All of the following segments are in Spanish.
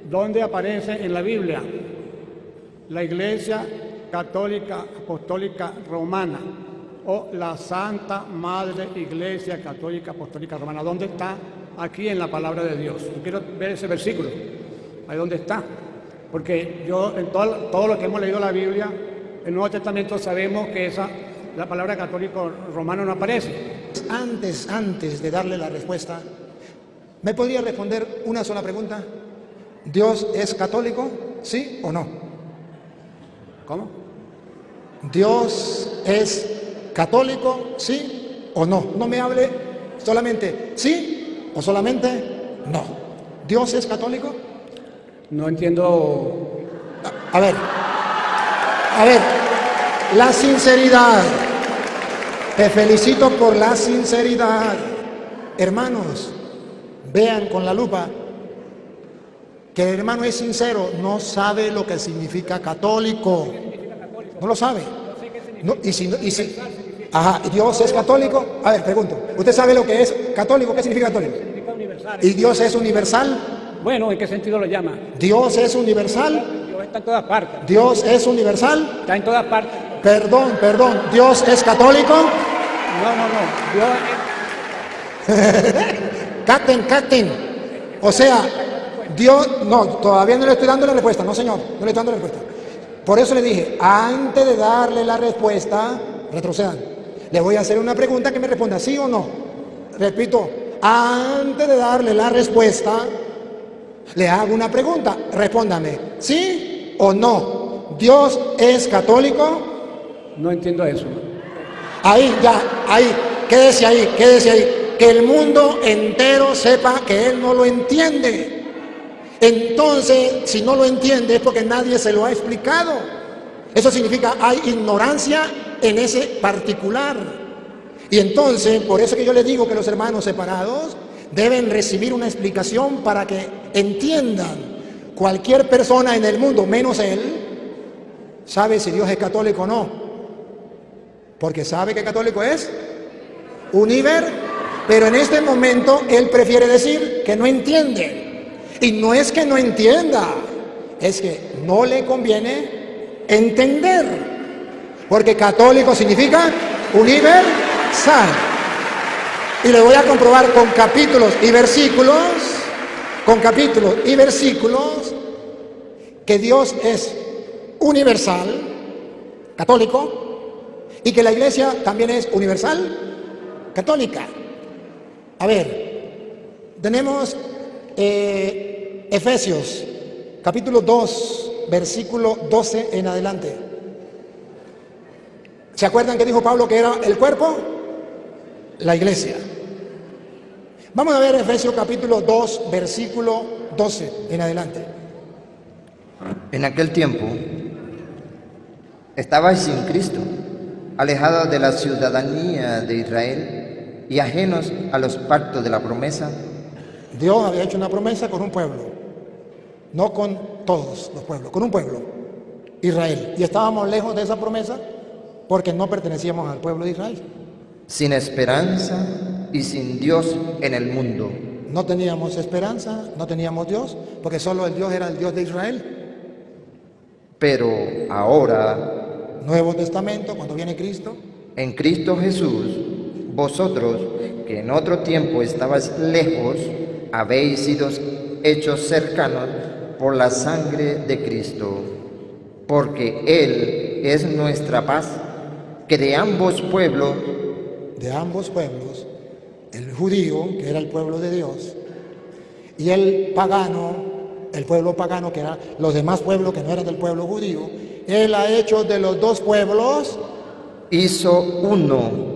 ¿dónde aparece en la Biblia la Iglesia Católica Apostólica Romana o la Santa Madre Iglesia Católica Apostólica Romana? ¿Dónde está aquí en la palabra de Dios? Yo quiero ver ese versículo, ahí dónde está, porque yo en todo lo que hemos leído la Biblia, el Nuevo Testamento, sabemos que la palabra católico romano no aparece. Antes de darle la respuesta, ¿me podría responder una sola pregunta? ¿Dios es católico? ¿Sí o no? ¿Cómo? ¿Dios es católico? ¿Sí o no? No me hable solamente sí o solamente no. ¿Dios es católico? No entiendo. A ver, la sinceridad. Te felicito por la sinceridad. Hermanos, vean con la lupa que el hermano es sincero, no sabe lo que significa católico. No lo sabe. No, ajá, ¿Dios es católico? A ver, pregunto, ¿usted sabe lo que es católico? ¿Qué significa católico? Significa universal. ¿Y Dios es universal? Bueno, ¿en qué sentido lo llama? ¿Dios es universal? Dios está en todas partes. ¿Dios es universal? Está en todas partes. Perdón, ¿Dios es católico? No. Captain. O sea, Dios, no, todavía no le estoy dando la respuesta, no señor, no le estoy dando la respuesta. Por eso le dije, antes de darle la respuesta, retrocedan. Le voy a hacer una pregunta que me responda sí o no. Repito, antes de darle la respuesta, le hago una pregunta, respóndame, ¿sí o no? ¿Dios es católico? No entiendo eso. Ahí, quédese ahí. Que el mundo entero sepa que él no lo entiende. Entonces, si no lo entiende es porque nadie se lo ha explicado. Eso significa hay ignorancia en ese particular. Y entonces, por eso que yo les digo que los hermanos separados deben recibir una explicación para que entiendan. Cualquier persona en el mundo, menos él, sabe si Dios es católico o no. Porque sabe que católico es pero en este momento él prefiere decir que no entiende. Y no es que no entienda, es que no le conviene entender. Porque católico significa universal. Y le voy a comprobar con capítulos y versículos, que Dios es universal, católico, y que la iglesia también es universal, católica. A ver, tenemos Efesios, capítulo 2, versículo 12 en adelante. ¿Se acuerdan que dijo Pablo que era el cuerpo? La iglesia. Vamos a ver Efesios capítulo 2, versículo 12 en adelante. En aquel tiempo estabais sin Cristo, alejados de la ciudadanía de Israel y ajenos a los pactos de la promesa. Dios había hecho una promesa con un pueblo, no con todos los pueblos, con un pueblo, Israel. Y estábamos lejos de esa promesa porque no pertenecíamos al pueblo de Israel. Sin esperanza y sin Dios en el mundo. No teníamos esperanza, no teníamos Dios, porque solo el Dios era el Dios de Israel. Pero ahora, Nuevo Testamento, cuando viene Cristo, en Cristo Jesús, vosotros que en otro tiempo estabais lejos, habéis sido hechos cercanos por la sangre de Cristo, porque Él es nuestra paz, que de ambos pueblos, el judío, que era el pueblo de Dios, y el pagano, el pueblo pagano, que eran los demás pueblos que no eran del pueblo judío, Él ha hecho de los dos pueblos, hizo uno.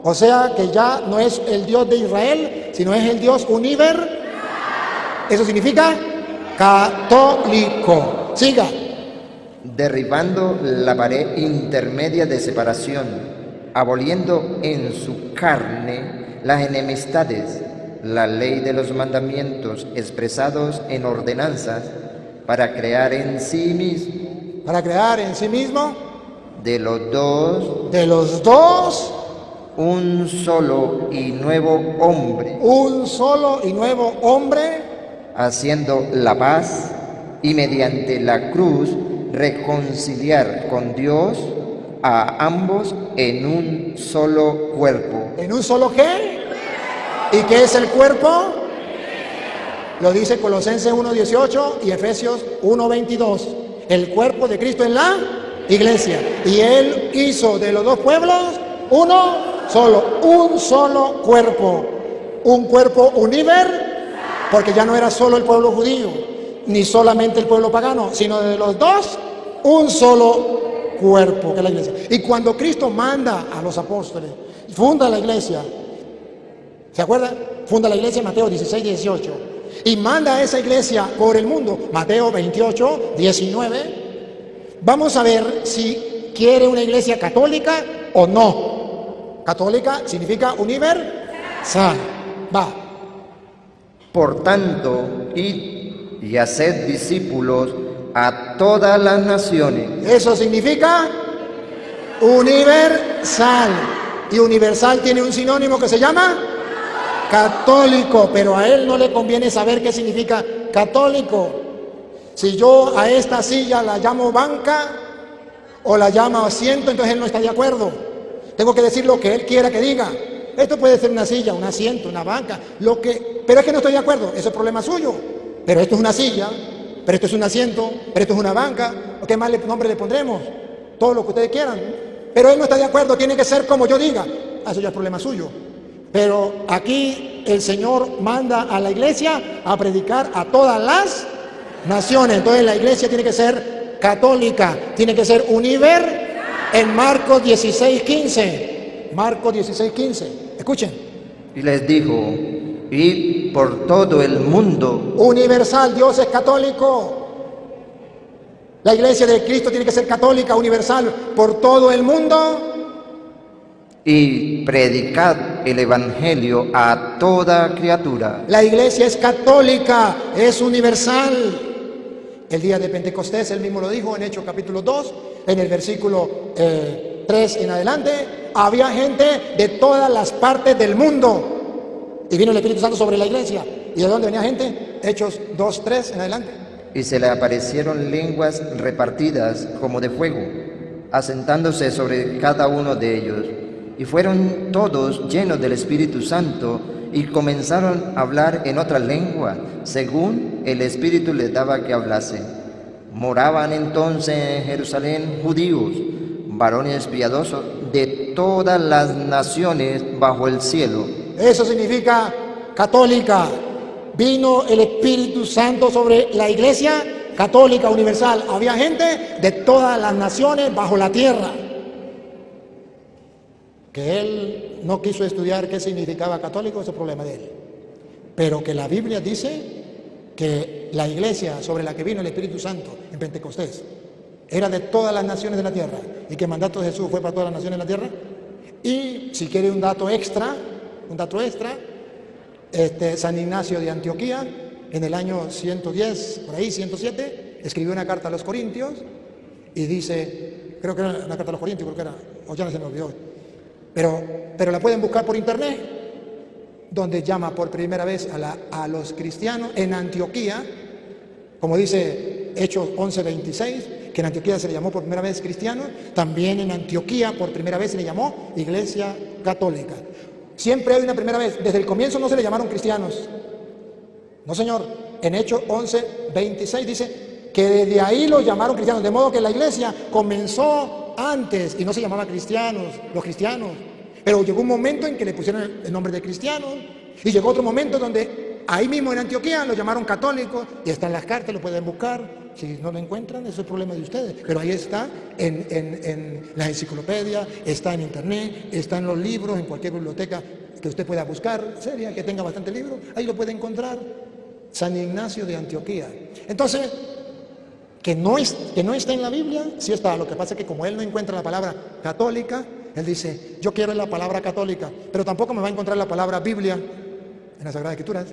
O sea que ya no es el Dios de Israel, sino es el Dios universal. Eso significa católico. Siga. Derribando la pared intermedia de separación, aboliendo en su carne las enemistades, la ley de los mandamientos expresados en ordenanzas, para crear en sí mismo de los dos un solo y nuevo hombre, haciendo la paz y mediante la cruz reconciliar con Dios a ambos en un solo cuerpo. ¿En un solo qué? ¿Y qué es el cuerpo? Lo dice Colosenses 1:18 y Efesios 1:22. El cuerpo de Cristo es la iglesia. Y Él hizo de los dos pueblos uno solo, un solo cuerpo. Un cuerpo universal, porque ya no era solo el pueblo judío, ni solamente el pueblo pagano, sino de los dos, un solo cuerpo, que es la iglesia. Y cuando Cristo manda a los apóstoles, funda la iglesia, ¿se acuerdan? Funda la iglesia en Mateo 16:18. Y manda a esa iglesia por el mundo, Mateo 28:19. Vamos a ver si quiere una iglesia católica o no. Católica significa universal. Va. Por tanto, id y haced discípulos a todas las naciones. Eso significa universal. Y universal tiene un sinónimo que se llama católico, pero a él no le conviene saber qué significa católico. Si yo a esta silla la llamo banca o la llamo asiento, entonces él no está de acuerdo. Tengo que decir lo que él quiera que diga. Esto puede ser una silla, un asiento, una banca, pero es que no estoy de acuerdo, eso es problema suyo. Pero esto es una silla, pero esto es un asiento, pero esto es una banca, ¿qué más nombre le pondremos? Todo lo que ustedes quieran. Pero él no está de acuerdo, tiene que ser como yo diga. Eso ya es problema suyo. Pero aquí el Señor manda a la iglesia a predicar a todas las naciones. Entonces la iglesia tiene que ser católica, tiene que ser universal. En Marcos 16:15, Marcos 16:15, escuchen. Y les dijo, id por todo el mundo. Universal, Dios es católico. La iglesia de Cristo tiene que ser católica, universal, por todo el mundo. Y predicad el evangelio a toda criatura. La iglesia es católica, es universal. El día de Pentecostés, él mismo lo dijo en Hechos capítulo 2, en el versículo 3 en adelante, había gente de todas las partes del mundo. Y vino el Espíritu Santo sobre la iglesia. ¿Y de dónde venía gente? Hechos 2:3 en adelante. Y se le aparecieron lenguas repartidas como de fuego, asentándose sobre cada uno de ellos. Y fueron todos llenos del Espíritu Santo y comenzaron a hablar en otra lengua, según el Espíritu les daba que hablasen. Moraban entonces en Jerusalén judíos, varones piadosos de todas las naciones bajo el cielo. Eso significa católica. Vino el Espíritu Santo sobre la iglesia católica universal. Había gente de todas las naciones bajo la tierra. Que él no quiso estudiar qué significaba católico, ese es problema de él. Pero que la Biblia dice que la iglesia sobre la que vino el Espíritu Santo en Pentecostés era de todas las naciones de la tierra y que el mandato de Jesús fue para todas las naciones de la tierra. Y si quiere un dato extra, San Ignacio de Antioquía, en el año 110, por ahí 107, escribió una carta a los Corintios y dice, creo que era una carta a los Corintios, o ya no se me olvidó, pero la pueden buscar por internet, donde llama por primera vez a los cristianos en Antioquía, como dice Hechos 11:26, que en Antioquía se le llamó por primera vez cristiano, también en Antioquía por primera vez se le llamó Iglesia Católica. Siempre hay una primera vez, desde el comienzo no se le llamaron cristianos, no señor. En Hechos 11:26 dice que desde ahí los llamaron cristianos, de modo que la iglesia comenzó antes y no se llamaba los cristianos, pero llegó un momento en que le pusieron el nombre de cristianos y llegó otro momento donde ahí mismo en Antioquía lo llamaron católicos y está en las cartas, lo pueden buscar. Si no lo encuentran, eso es problema de ustedes, pero ahí está en las enciclopedias, está en internet, está en los libros, en cualquier biblioteca que usted pueda buscar, seria, que tenga bastante libros, ahí lo puede encontrar. San Ignacio de Antioquía. Entonces, que no está en la Biblia, sí está. Lo que pasa es que como él no encuentra la palabra católica, él dice, yo quiero la palabra católica, pero tampoco me va a encontrar la palabra Biblia en las Sagradas Escrituras.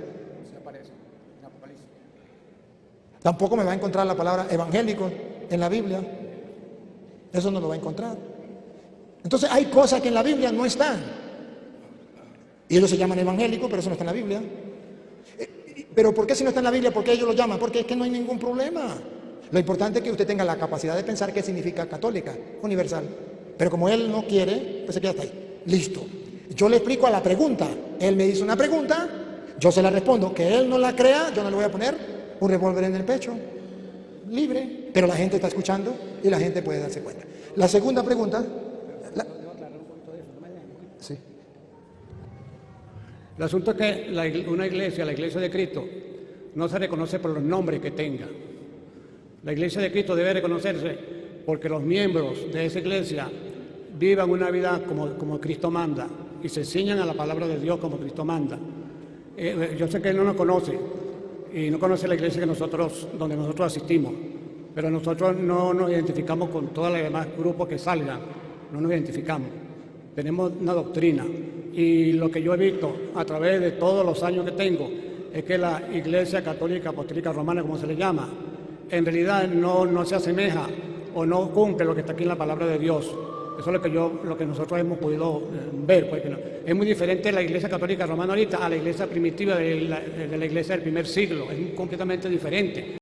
Tampoco me va a encontrar la palabra evangélico en la Biblia. Eso no lo va a encontrar. Entonces hay cosas que en la Biblia no están. Y ellos se llaman evangélicos, pero eso no está en la Biblia. Pero ¿por qué si no está en la Biblia? ¿Por qué ellos lo llaman? Porque es que no hay ningún problema. Lo importante es que usted tenga la capacidad de pensar qué significa católica, universal. Pero como él no quiere, pues se queda hasta ahí. Listo. Yo le explico a la pregunta. Él me hizo una pregunta, yo se la respondo. Que él no la crea, yo no le voy a poner un revólver en el pecho. Libre. Pero la gente está escuchando y la gente puede darse cuenta. La segunda pregunta. Sí. El asunto es que una iglesia, la iglesia de Cristo, no se reconoce por los nombres que tenga. La iglesia de Cristo debe reconocerse porque los miembros de esa iglesia vivan una vida como Cristo manda y se ciñan a la palabra de Dios como Cristo manda. Yo sé que él no nos conoce y no conoce la iglesia donde nosotros asistimos, pero nosotros no nos identificamos con todos los demás grupos que salgan, no nos identificamos. Tenemos una doctrina y lo que yo he visto a través de todos los años que tengo es que la Iglesia Católica Apostólica Romana, como se le llama, en realidad no se asemeja o no cumple lo que está aquí en la palabra de Dios. Eso es lo que nosotros hemos podido ver. Porque es muy diferente la Iglesia Católica Romana ahorita a la Iglesia primitiva de la Iglesia del primer siglo. Es completamente diferente.